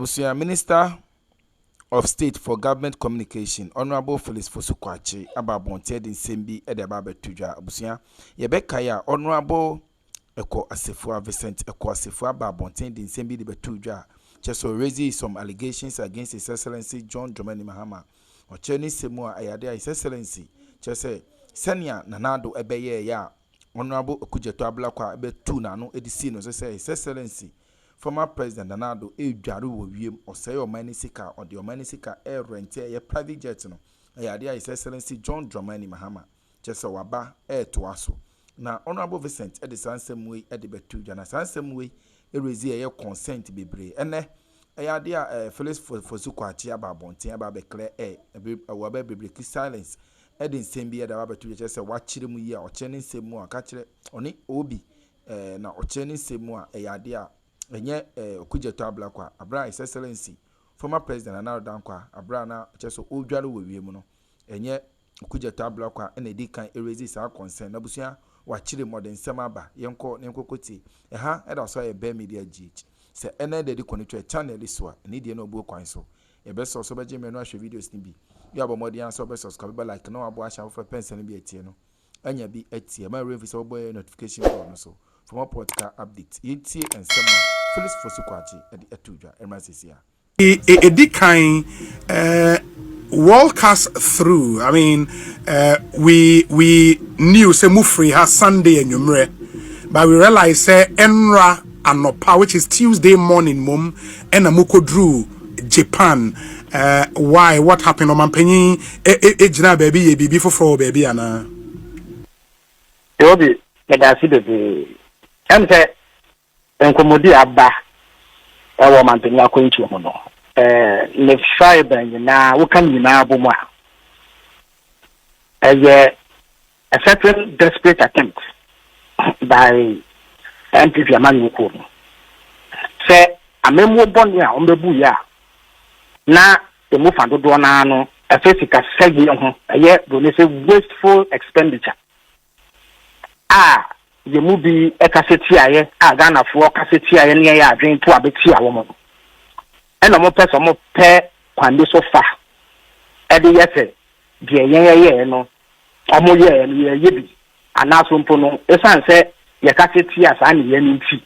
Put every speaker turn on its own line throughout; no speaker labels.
Abusia Minister of State for Government Communication, Honorable Felix Ofosu kwaye ababonte din sembi e de babe tudwa abusia ye bekaya Honorable Eko Asefua Vincent Eko Asefua ababonte din sembi de betudwa cheso raise some allegations against His Excellency John Dramani Mahama o cheni semu a ayade His Excellency chese senia nanado ebeye ya Honorable Okujeto Ablakwa betu na no edisi no say His Excellency former President Nanado Edwaru wo wiem osay o manisika or the manisika air rent ye private jet no ayade His Excellency John Dramani Mahama chese waba air to aso na Honorable Vincent e de sansem we e de betu na sansem we e rezi ye consent bebre ene ayade a Felix Ofosu kwaye ababonten ababekle waba bebre ki silence edin sembi ya da babetu chese wachire mu yi a ochene nsemu a ka kire oni obi na ochene nsemu a ayade a enye Okujeto Ablakwa abra His Excellency former President Nanado Dankwa abra na chese odware wewiem no enye Okujeto Ablakwa ena di kan erezi sa concern na busia wachire modern semaba yenko koti ha eda so ye be media gh se ena de connect channel so ni de na obo kwan so e be so beje me no ahwe videos ni bi you abo modern so be subscribe like no abo ahwa for pension bi etie no anya bi etie ma refi so boy notification on so for more podcast update yetie ensema Felix Ofosu kwaye e de etudwa emasisia
it kind walk us through. I mean, we knew say Mufri has Sunday and Yumre, but we realized say Enra Anopa, which is Tuesday morning, mum, and Amuko drew Japan. Why? What happened? On Mampeni, ejna baby, before baby, Anna.
Yobi, medasi baby. Emse, enkomodi abba. Ewa Mampeni akwentu mono. Le fiber na wokan nyina bomwa as a certain desperate attempt by MPP Amani Ukuru say amemo boni a ombebu ya na emu fando do na no afesika segi ho eye do ne say wasteful expenditure yemu bi ekaseti aye Ghana fo kaseti aye ne ya adwen to abeti awo mo and no person mo pe kwande so fa e de yese de ye no omo ye bi anaso mpo no esan se ye ka seti asa ne ye nti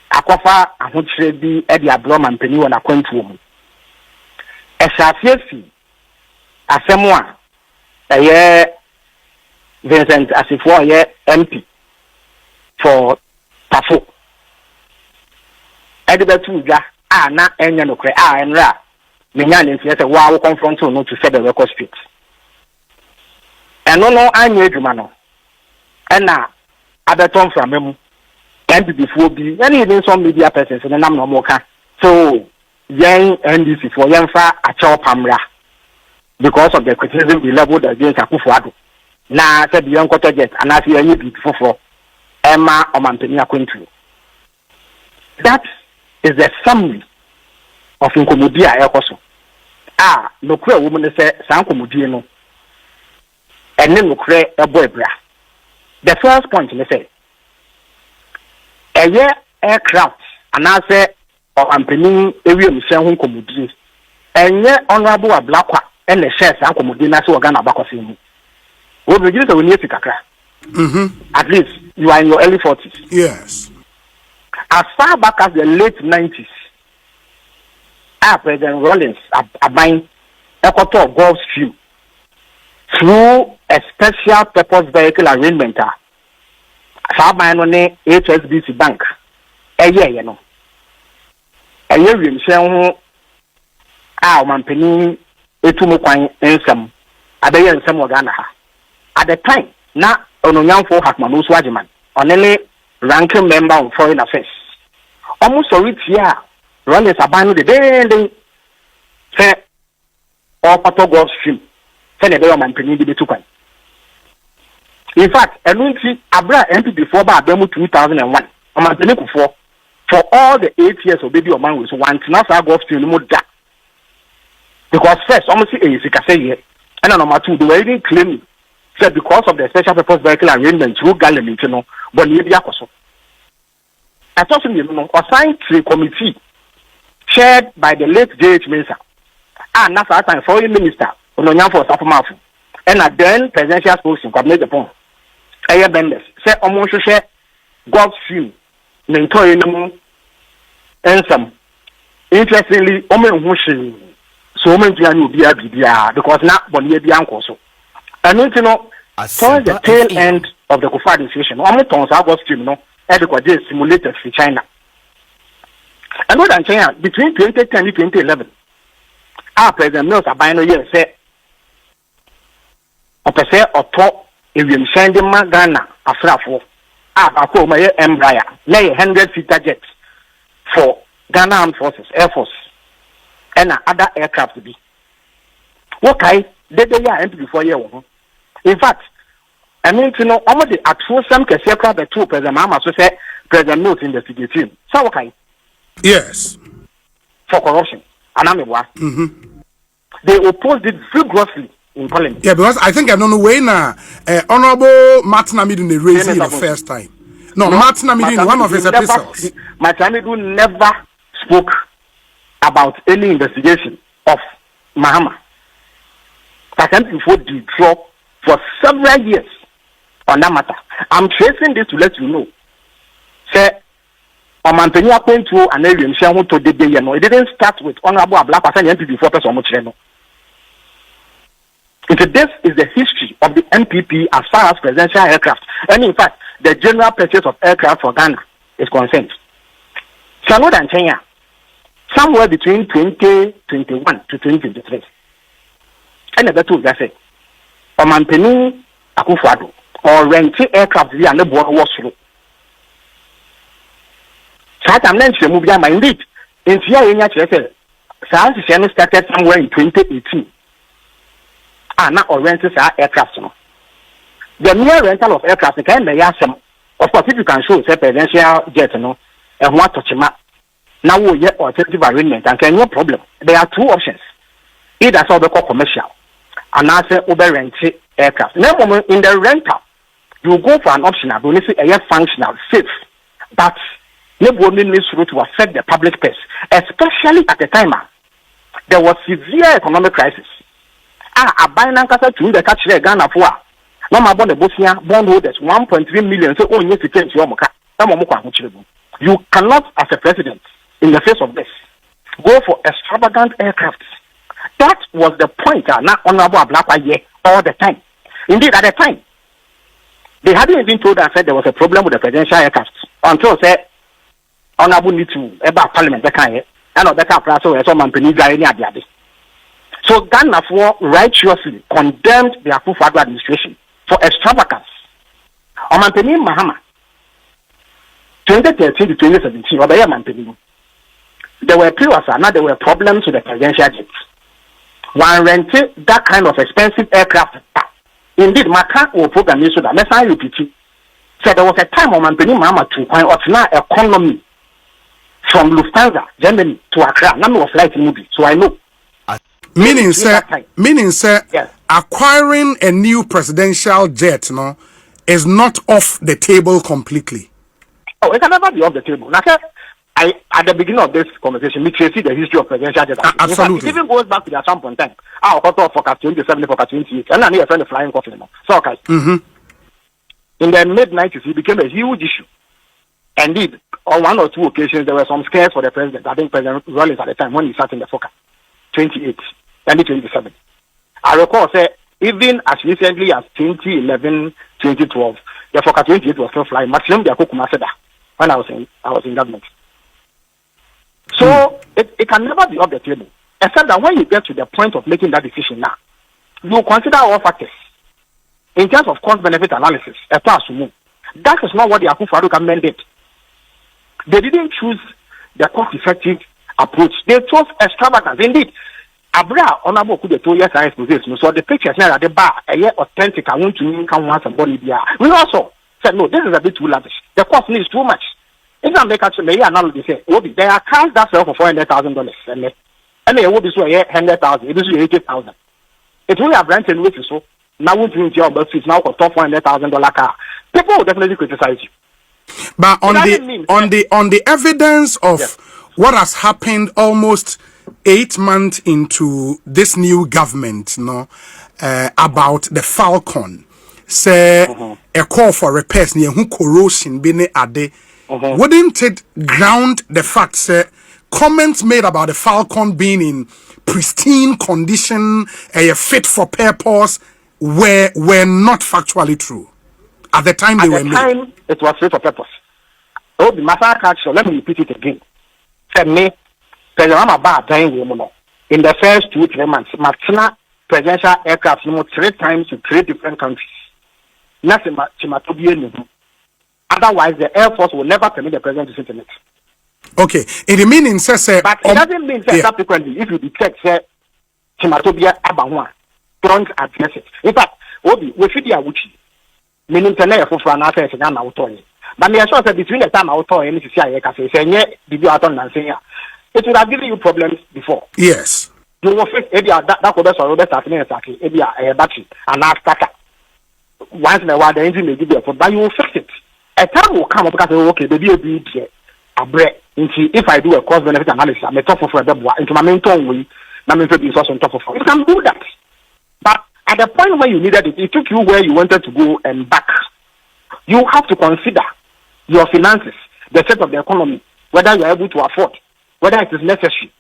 akofa ahokyere bi e de Akroma mpani wona kwantuo mu e shafiesi asemo a ye Vincent asifo ye MP for Tafo e de betu dwa na enya no kre enra menya ne ntia se wa wo confront no to set the record straight eno no anya adwuma no na abeton from memu and before be any even some media persons na nam no moka so yen NDC for yen fa a chaw pamra because of the criticism we leveled against Akufo-Addo na said yen quarter jet and as yen beautiful for Emma o Mampeni akwentu. That is the summary of inkomodi a ekoso nokure woman say san komodi no ene nokure ebo ebra. The first point me say aircraft anase o ampeni ewiem hye ho komodi enye Honorable Ablakwa ene share san komodi na se Ghana abakwase mu wo be gire se woni efikakra at least you are in your early 40s.
Yes.
As far back as the late 90s, President Rollins abang Equator Gulf Stream through a special purpose vehicle arrangement. Sabang no ne HSBC Bank. You know. We share Mampeni etumu kwan ensam. Abeye ensam Ghana ha. At the time, na ononyanfo Hakman Oswajiman, only ranking member of Foreign Affairs. Almost sorry here. Rollins abandoned the day say or Pato Gulf Stream. Say the government Mampeni di betukan. In fact, Enunti Abra MP before ba Abemu 2001. Mampeni kufo for all the 8 years of baby Oman was one to not Gulf Stream no da. Because first, almost a year, and number two, they were even claiming that because of the special purpose vehicle arrangement through Galilee, you know, but you be I thought you know, assigned to a committee chaired by the late J.H. Mensah. And that's our time foreign minister, Ononyan for Safumafu. And a then presidential spokesman, Kwame Japon. Aya Bendes. Say, almost share God's view. Mentor and some. Interestingly, so many people because now Bonnie Bianco. And you know, towards the tail end of the Kufa decision, only tons of God's view, no, adequate simulated for China. And more than China, between 2010 and 2011, our President Mills are buying a year, say, or per se or top, if you send him Ghana, a frafo, Akroma, Embraer, lay 100-seater jets for Ghana Armed Forces, Air Force, and other aircraft to be. Okay, they are empty before you. In fact, I mean, you know, almost the actual some aircraft the two President Mama so say President Mills investigating. So okay.
Yes.
For corruption. And I'm They opposed it vigorously in Parliament.
Yeah, because I think I don't know when Honorable Martin Amidun they raised it the first time. No, Martin Amidun, one of his epistles.
Martin Amidun never spoke about any investigation of Mahama. Martin before the draw for several years on that matter. I'm tracing this to let you know. Say, Omampenia point to an area to the day, it didn't start with Honorable Black and before person much. This is the history of the MPP as far as presidential aircraft. And in fact, the general purchase of aircraft for Ghana is concerned. So more than Kenya, somewhere between 2021 to 2023. And the two that say, Omampeni Akufo-Addo or renting aircraft via the border was through. So I'm not sure move my indeed. In Tia Science started somewhere in 2018. Now or rentals are aircraft. The mere rental of aircraft can be some. Of course, if you can show say presidential jet, and what touch map. Now we get alternative arrangement and can no problem. There are two options. Either so called commercial and now say over rented aircraft. Now in the rental, you go for an optional, but only a functional, safe, but never needs to affect the public purse, especially at the time there was severe economic crisis. A buying casa to the catch Ghana for no more bond the Bosnia bondholders 1.3 million. So, oh, yes, you can't you cannot, as a president, in the face of this, go for extravagant aircraft. That was the point. Not Honorable Black all the time. Indeed, at the time, they hadn't even told us that there was a problem with the presidential aircraft until said Honorable need to about Parliament. And the car so as someone penny any. So Ghana for righteously condemned the Akufo-Addo administration for extravagance. Omampeni Mahama 2013 to 2017, there were periods now there were problems with the presidential jets. One rented that kind of expensive aircraft. Indeed, Maka will program this so that let's not repeat it. So there was a time Omampeni Mahama to coin now economy from Lufthansa, Germany to Accra. None of flight movie, so I know.
Meaning, sir,
yes.
Acquiring a new presidential jet, no, is not off the table completely.
Oh, it can never be off the table. Now, at the beginning of this conversation, we see the history of presidential jets.
Absolutely.
Fact, it even goes back to at some point in time. Our quarter for 27, for 28, and then he friend flying coffee. So, okay. In the mid-90s, it became a huge issue. Indeed, on one or two occasions, there were some scares for the president. I think President Rollins at the time when he sat in the FOCA, 28. 2027. I recall say even as recently as 2011, 2012, the FOCA 28 was still flying. Maximum the Akroma when I was in government. So it can never be off the table. Except that when you get to the point of making that decision now, you consider all factors in terms of cost-benefit analysis. That is not what the Akufo-Addo government did. They didn't choose the cost-effective approach. They chose extravagance. Indeed, Abra Honorable could 2 years I exposition. So the pictures now at the bar, a year authentic. I want to come once and body there. We also said no, this is a bit too lavish. The cost is too much. If I make actually analogy say, there are cars that sell for $400,000 and they will be so 100,000. It is 80,000. It will have rented with you so now won't you your bus fees now for top $400,000 car. People will definitely criticize you.
But on the evidence of what has happened almost 8 months into this new government, about the Falcon, say a call for repairs near who corrosion bene ade. Wouldn't it ground the fact, say, comments made about the Falcon being in pristine condition, fit for purpose, were not factually true at the time they were made? At the time,
it was fit for purpose. Oh, the matter action. Let me repeat it again. For me, President Obama in the first 2-3 months, Martina presidential aircraft 3 times to 3 different countries. Nothing otherwise, the Air Force will never permit the president to sit in it.
Okay, in the meaning, says,
but it doesn't mean that subsequently, if you detect, say, Chimatobia Abahwa, don't address it. In fact, we should be a witchy. Meaning, Tenay for an affair, and I'm out on it. But me assure that between the time I told him, did you out on saying, it would have given you problems before.
Yes.
You will face that could be Robert Saki, a battery, and after once in a while, the engine may give you a problem, but you will fix it. A time will come because, okay, baby, a break. If I do a cost benefit analysis, I'm a top of a double into my main tone way, my main is also on top of it. You can do that. But at the point where you needed it, it took you where you wanted to go and back. You have to consider your finances, the state of the economy, whether you are able to afford, whether it is necessary.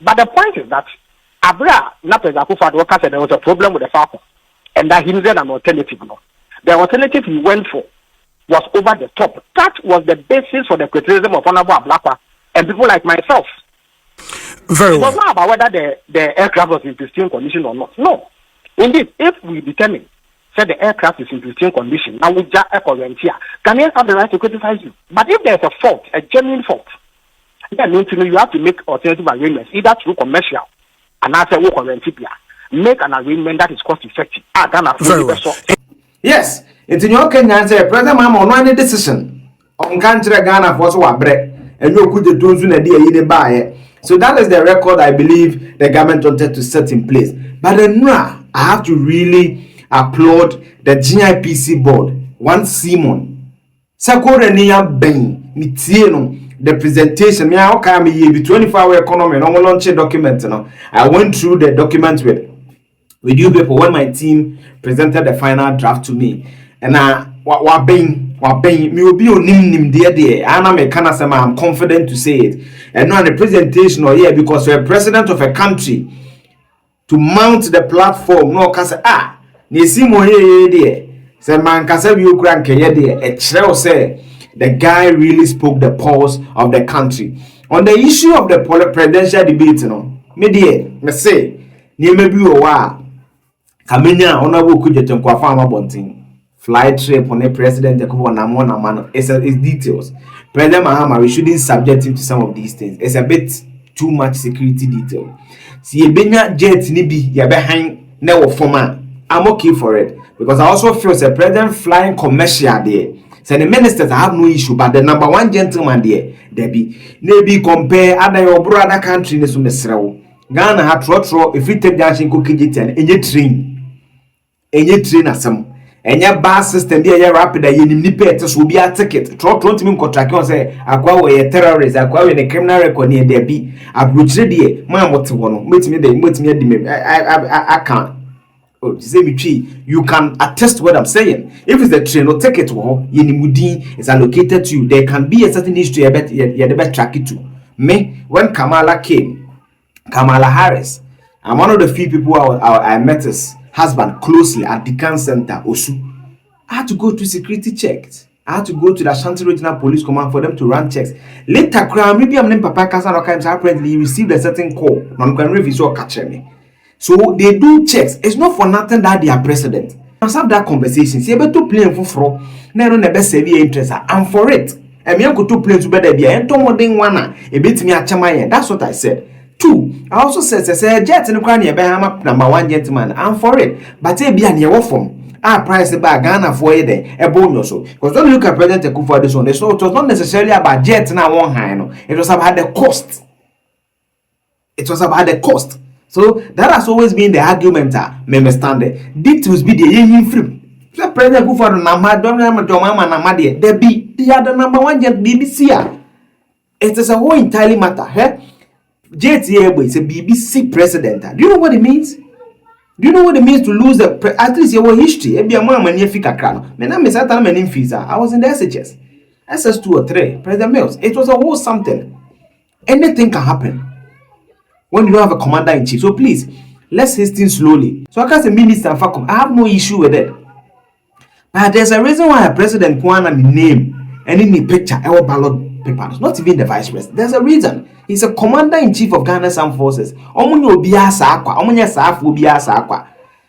But the point is that Abra Napez Akufo worker said there was a problem with the Falcon, and that he needed an alternative. The alternative he went for was over the top. That was the basis for the criticism of Honorable Ablakwa and people like myself.
Very well.
It was not about whether the aircraft was in pristine condition or not. No. Indeed, if we determine that the aircraft is in pristine condition, now we just here, Ghanaians have the right to criticize you. But if there's a fault, a genuine fault, then you have to make alternative arrangements, either through commercial and after work on make an arrangement that is cost effective.
Very well.
Yes, it's in your Kenyan say President Mama on one decision on country Ghana for so break and you could do in buy. So that is the record I believe the government wanted to set in place. But then I have to really applaud the GIPC board. One Simon Sakorenia Ben Mitieno. The presentation, me how can be 24-hour economy no launch document. I went through the document with you people when my team presented the final draft to me, and wa me will be on nim there. I'm confident to say it. And now the presentation because you're president of a country to mount the platform. No, cause ni simo there. Say man, cause you grant there. A trail say. The guy really spoke the pulse of the country. On the issue of the presidential debate, me say, maybe Kamenya honorable Kujetem kwa farmer bunting. Flight trip on the president it's details. President Mahama, we shouldn't subject him to some of these things. It's a bit too much security detail. See Benya jet nibi ya behind never former. I'm okay for it. Because I also feel the president flying commercial there. So the ministers have no issue, but the number one gentleman there, maybe compare other your brother country in the Ghana had trotro if you take Jashin cookie and any train as some and your bus system there rapid that you need to will be a ticket. Trotro to me contract on say acquire a terrorist, acquiring a criminal record near there be a brutally man what to want meet me I can't. Oh, you can attest what I'm saying. If it's the train or ticket, Yenimudi is allocated to you. There can be a certain history. You better track it to me. When Kamala Harris, I'm one of the few people I met his husband closely at the Can Center, Osu. I had to go to security checks. I had to go to the Ashanti Regional Police Command for them to run checks. Later, maybe I'm named Papa Kasan. Apparently, he received a certain call. Non-can review catch me. So they do checks. It's not for nothing that they are president. Let's have that conversation. See, able to play for fraud. No, never save your interest. I'm for it. And me go to play to better be. And Tom Moding one. A bit me at Chamayan. That's what I said. 2. I also said, jet in the crown number 1 gentleman. I'm for it. But they be an year form. I price the bag Ghana for it there. A bonus. Because don't look at President Akufo this one. So it was not necessarily about jet now one high. It was about the cost. It was about the cost. So that has always been the argument. Member standard. Details be the yen free. President Akufo number don't They are the number 1 jet BBC. It is a whole entirely matter. JTA is a BBC president. Do you know what it means? Do you know what it means to lose at least your history? I was in the SHS. SS2 or 3, President Mills. It was a whole something. Anything can happen when you have a commander-in-chief. So please, let's hasten slowly. So I can say minister and Fakum, I have no issue with it. But there's a reason why a president Kwana name and in the picture our ballot papers, not even the vice president. There's a reason. He's a commander-in-chief of Ghana's armed forces.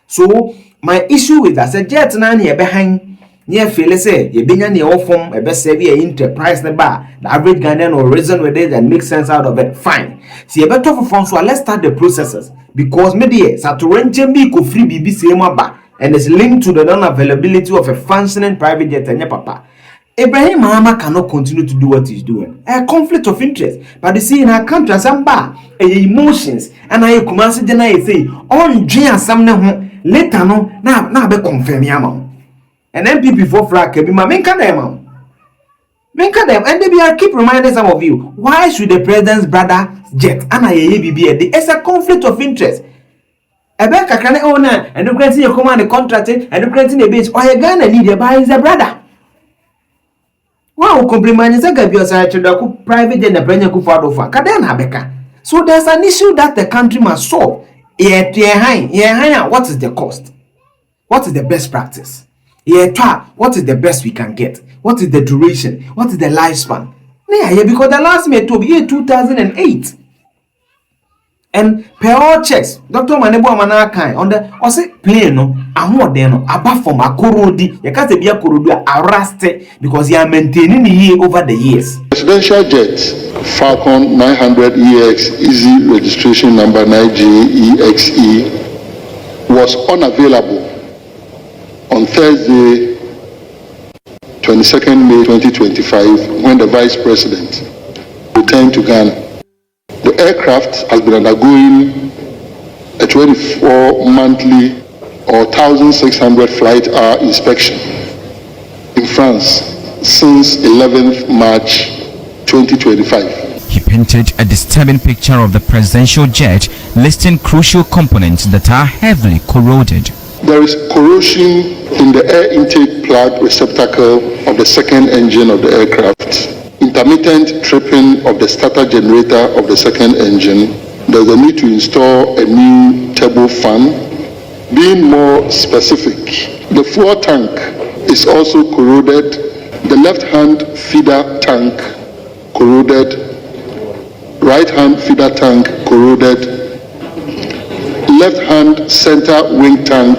So my issue with that, I jet here behind near Felix, you been in your form, a best severe enterprise the bar. The average Ghanaian will reason with it and make sense out of it. Fine. See a better for phone, so let's start the processes. Because media Saturan be could free BBC and is linked to the non-availability of a functioning private jet and your papa. Ibrahim Mahama cannot continue to do what he's doing. A conflict of interest. But you see, in our country, some bar, emotions, and I come and say, on Jia Samna, later no, now be confirm yamam. And then people for frack, be my main them. And they be keep reminding some of you, why should the president's brother jet and it's a conflict of interest. Ebeka can owner and you can see your command contracting and you can see the base or a gun and need a buy is a brother. Wow, compliment is a private and a brand new father of Kadena. So there's an issue that the country must solve. What is the cost? What is the best practice? What is the best we can get? What is the duration? What is the lifespan? Because the last mate to be 2008. And per all checks, Dr. Manebo Amanakai on the plane no, above from a korodi, you can't be a korodu arrested because you are maintaining the year over the years.
Presidential jet Falcon 900 EX easy registration number 9JEXE was unavailable on Thursday 22nd May 2025 when the Vice President returned to Ghana. The aircraft has been undergoing a 24 monthly or 1,600 flight hour inspection in France since 11th March 2025.
He painted a disturbing picture of the presidential jet, listing crucial components that are heavily corroded.
There is corrosion in the air intake plug receptacle of the second engine of the aircraft, intermittent tripping of the starter generator of the second engine. There's a need to install a new turbo fan. Being more specific, the fuel tank is also corroded, the left-hand feeder tank corroded, right-hand feeder tank corroded, left-hand center wing tank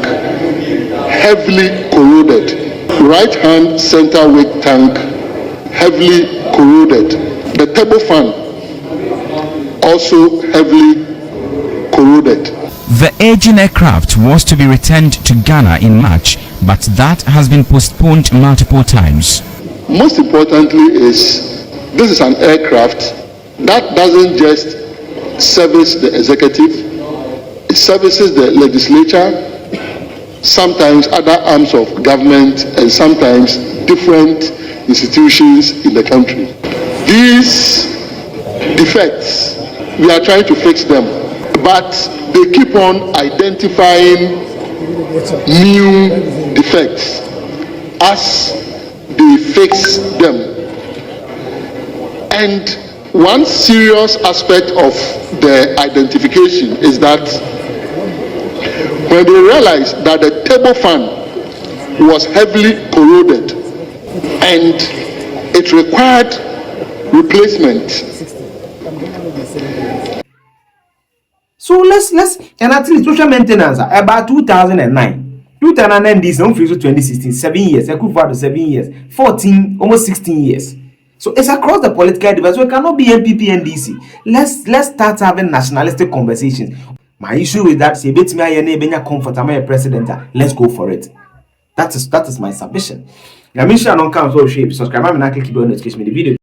heavily corroded, right-hand center wing tank heavily corroded. The turbo fan also heavily corroded.
The aging aircraft was to be returned to Ghana in March, but that has been postponed multiple times.
Most importantly is, this is an aircraft that doesn't just service the executive, it services the legislature, sometimes other arms of government, and sometimes different institutions in the country. These defects, we are trying to fix them, but they keep on identifying new defects as they fix them. And one serious aspect of the identification is that when they realized that the turbo fan was heavily corroded and it required replacement.
So let's and actually social maintenance about 2009. 2009 this on 2016, 7 years, I could for 7 years, 14, almost 16 years. So it's across the political divide. So it cannot be MPP and DC. Let's start having nationalistic conversations. My issue with that, say bet me I comfort am a president. Let's go for it. That is my submission. Now, mission on council shape. Subscribe and click the notification the video.